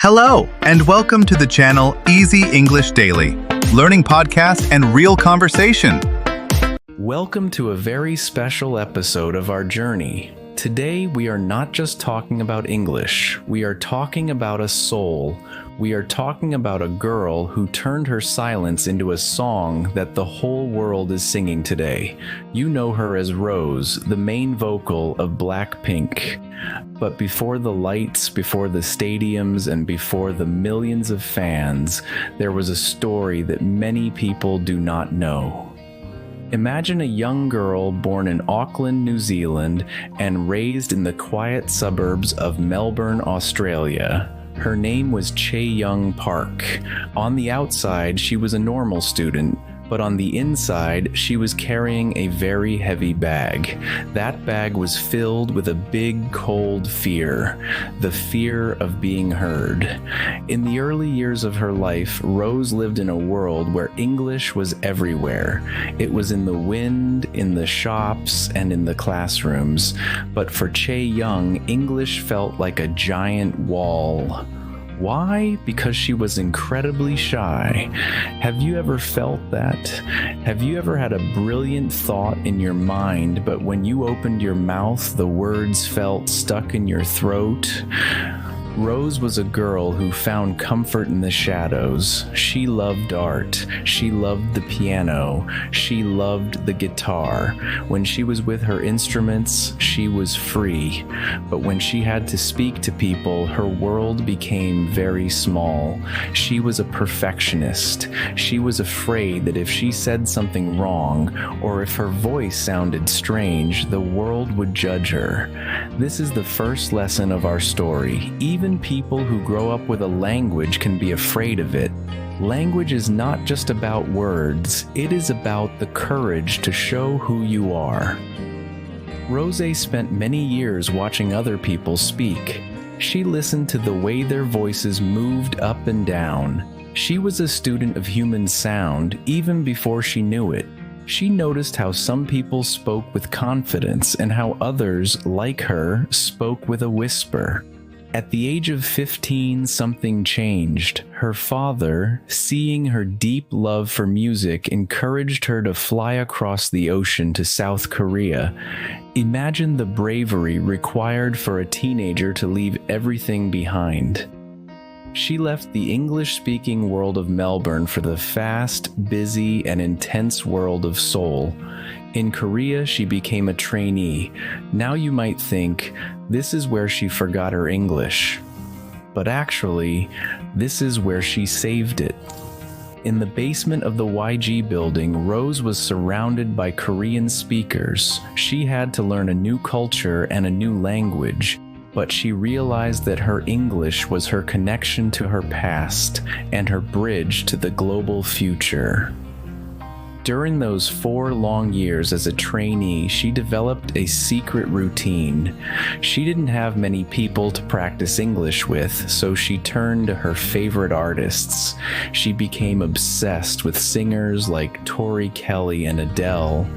Hello, and welcome to the channel Easy English Daily, learning podcast and real conversation. Welcome to a very special episode of our journey. Today, we are not just talking about English. We are talking about a soul. We are talking about a girl who turned her silence into a song that the whole world is singing today. You know her as Rose, the main vocal of Blackpink. But before the lights, before the stadiums, and before the millions of fans, there was a story that many people do not know. Imagine a young girl born in Auckland, New Zealand, and raised in the quiet suburbs of Melbourne, Australia. Her name was Chae Young Park. On the outside, she was a normal student, but on the inside, she was carrying a very heavy bag. That bag was filled with a big, cold fear, the fear of being heard. In the early years of her life, Rose lived in a world where English was everywhere. It was in the wind, in the shops, and in the classrooms. But for Chae Young, English felt like a giant wall. Why? Because she was incredibly shy. Have you ever felt that? Have you ever had a brilliant thought in your mind, but when you opened your mouth, the words felt stuck in your throat? Rose was a girl who found comfort in the shadows. She loved art. She loved the piano. She loved the guitar. When she was with her instruments, she was free. But when she had to speak to people, her world became very small. She was a perfectionist. She was afraid that if she said something wrong, or if her voice sounded strange, the world would judge her. This is the first lesson of our story. Even people who grow up with a language can be afraid of it. Language is not just about words, it is about the courage to show who you are. Rosé spent many years watching other people speak. She listened to the way their voices moved up and down. She was a student of human sound even before she knew it. She noticed how some people spoke with confidence and how others, like her, spoke with a whisper. At the age of 15, something changed. Her father, seeing her deep love for music, encouraged her to fly across the ocean to South Korea. Imagine the bravery required for a teenager to leave everything behind. She left the English-speaking world of Melbourne for the fast, busy, and intense world of Seoul. In Korea, she became a trainee. Now you might think, this is where she forgot her English. But actually, this is where she saved it. In the basement of the YG building, Rose was surrounded by Korean speakers. She had to learn a new culture and a new language. But she realized that her English was her connection to her past and her bridge to the global future. During those 4 long years as a trainee, she developed a secret routine. She didn't have many people to practice English with, so she turned to her favorite artists. She became obsessed with singers like Tori Kelly and Adele.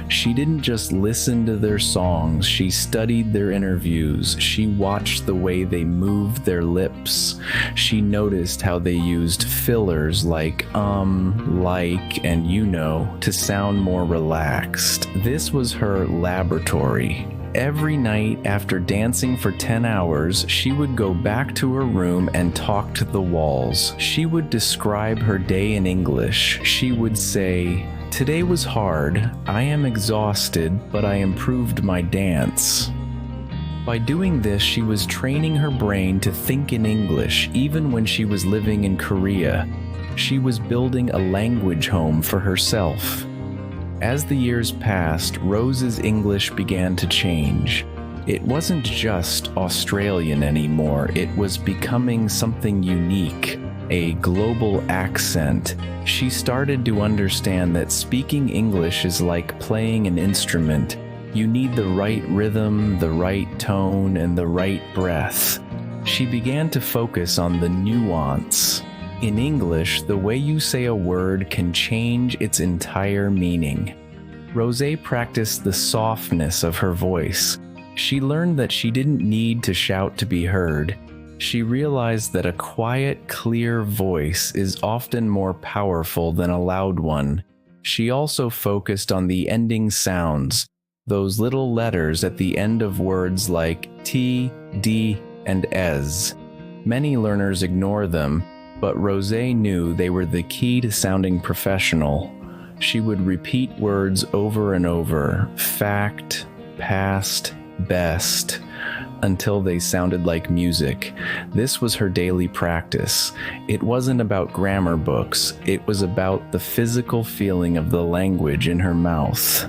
She didn't just listen to their songs, she studied their interviews. She watched the way they moved their lips. She noticed how they used fillers like like, and you know, to sound more relaxed. This was her laboratory. Every night after dancing for 10 hours, she would go back to her room and talk to the walls. She would describe her day in English. She would say, "Today was hard. I am exhausted, but I improved my dance." By doing this, she was training her brain to think in English, even when she was living in Korea. She was building a language home for herself. As the years passed, Rose's English began to change. It wasn't just Australian anymore, it was becoming something unique, a global accent. She started to understand that speaking English is like playing an instrument. You need the right rhythm, the right tone, and the right breath. She began to focus on the nuance. In English, the way you say a word can change its entire meaning. Rosé practiced the softness of her voice. She learned that she didn't need to shout to be heard. She realized that a quiet, clear voice is often more powerful than a loud one. She also focused on the ending sounds, those little letters at the end of words like T, D, and ES. Many learners ignore them, but Rosé knew they were the key to sounding professional. She would repeat words over and over, fact, past, best, until they sounded like music. This was her daily practice. It wasn't about grammar books. It was about the physical feeling of the language in her mouth.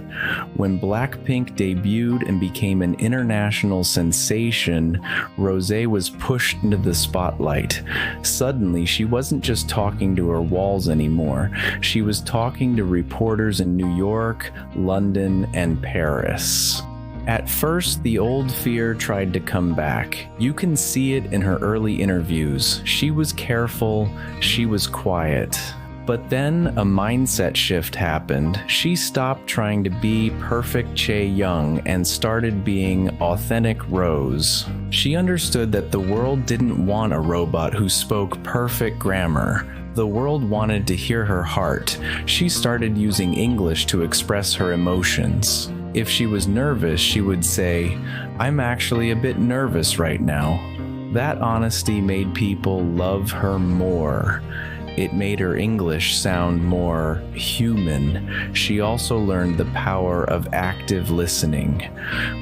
When Blackpink debuted and became an international sensation, Rosé was pushed into the spotlight. Suddenly, she wasn't just talking to her walls anymore. She was talking to reporters in New York, London, and Paris. At first, the old fear tried to come back. You can see it in her early interviews. She was careful, she was quiet. But then a mindset shift happened. She stopped trying to be perfect Chae Young and started being authentic Rose. She understood that the world didn't want a robot who spoke perfect grammar. The world wanted to hear her heart. She started using English to express her emotions. If she was nervous, she would say, "I'm actually a bit nervous right now." That honesty made people love her more. It made her English sound more human. She also learned the power of active listening.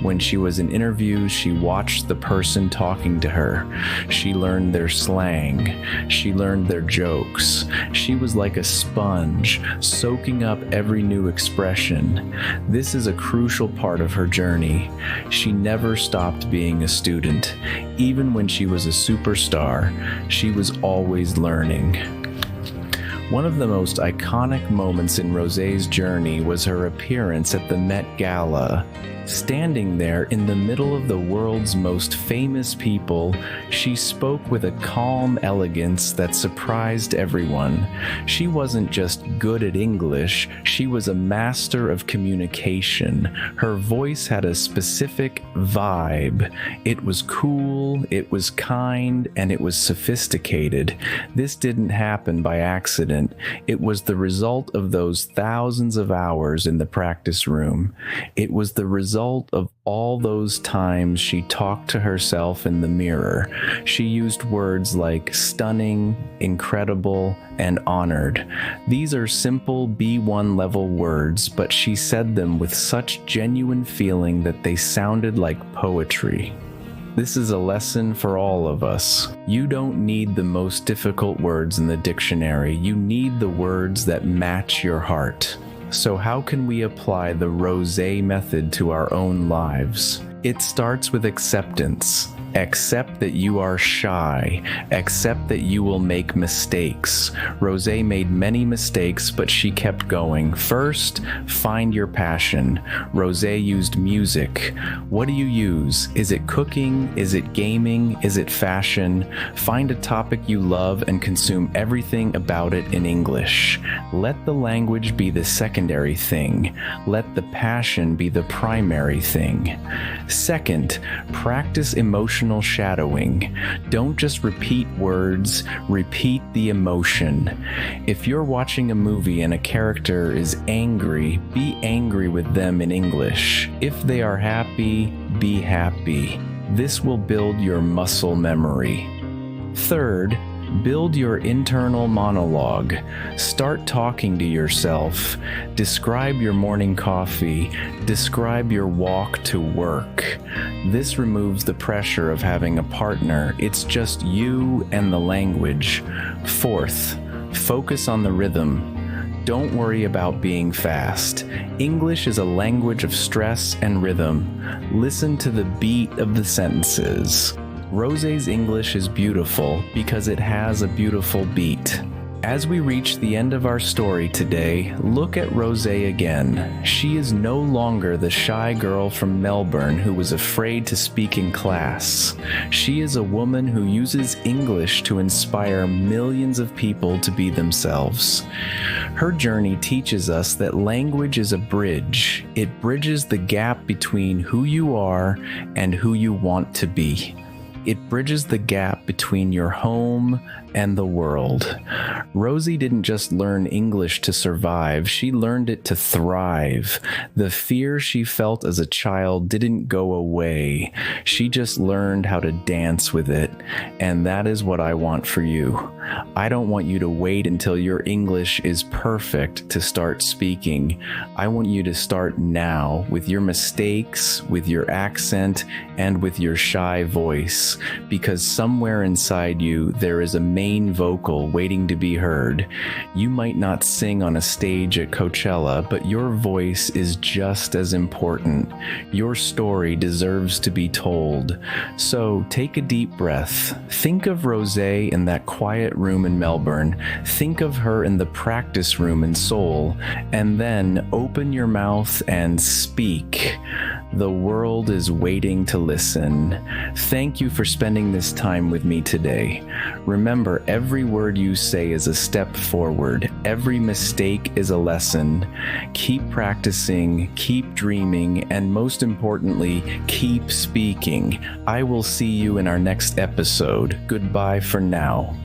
When she was in interviews, she watched the person talking to her. She learned their slang. She learned their jokes. She was like a sponge, soaking up every new expression. This is a crucial part of her journey. She never stopped being a student. Even when she was a superstar, she was always learning. One of the most iconic moments in Rosé's journey was her appearance at the Met Gala. Standing there in the middle of the world's most famous people, she spoke with a calm elegance that surprised everyone. She wasn't just good at English, she was a master of communication. Her voice had a specific vibe. It was cool, it was kind, and it was sophisticated. This didn't happen by accident. It was the result of those thousands of hours in the practice room. It was the result of all those times she talked to herself in the mirror. She used words like stunning, incredible, and honored. These are simple B1 level words, but she said them with such genuine feeling that they sounded like poetry. This is a lesson for all of us. You don't need the most difficult words in the dictionary. You need the words that match your heart. So how can we apply the Rosé method to our own lives? It starts with acceptance. Accept that you are shy. Accept that you will make mistakes. Rosé made many mistakes, but she kept going. First, find your passion. Rosé used music. What do you use? Is it cooking? Is it gaming? Is it fashion? Find a topic you love and consume everything about it in English. Let the language be the secondary thing. Let the passion be the primary thing. Second, practice emotional shadowing. Don't just repeat words, repeat the emotion. If you're watching a movie and a character is angry, be angry with them in English. If they are happy, be happy. This will build your muscle memory. Third, build your internal monologue. Start talking to yourself. Describe your morning coffee. Describe your walk to work. This removes the pressure of having a partner. It's just you and the language. Fourth, focus on the rhythm. Don't worry about being fast. English is a language of stress and rhythm. Listen to the beat of the sentences. Rosé's English is beautiful because it has a beautiful beat. As we reach the end of our story today, look at Rosé again. She is no longer the shy girl from Melbourne who was afraid to speak in class. She is a woman who uses English to inspire millions of people to be themselves. Her journey teaches us that language is a bridge. It bridges the gap between who you are and who you want to be. It bridges the gap between your home and the world. Rosie didn't just learn English to survive, she learned it to thrive. The fear she felt as a child didn't go away. She just learned how to dance with it. And that is what I want for you. I don't want you to wait until your English is perfect to start speaking. I want you to start now with your mistakes, with your accent, and with your shy voice, because somewhere inside you there is a main vocal waiting to be heard. You might not sing on a stage at Coachella, but your voice is just as important. Your story deserves to be told. So take a deep breath. Think of Rosé in that quiet room in Melbourne. Think of her in the practice room in Seoul, and then open your mouth and speak. The world is waiting to listen. Thank you for spending this time with me today. Remember, every word you say is a step forward. Every mistake is a lesson. Keep practicing, keep dreaming, and most importantly, keep speaking. I will see you in our next episode. Goodbye for now.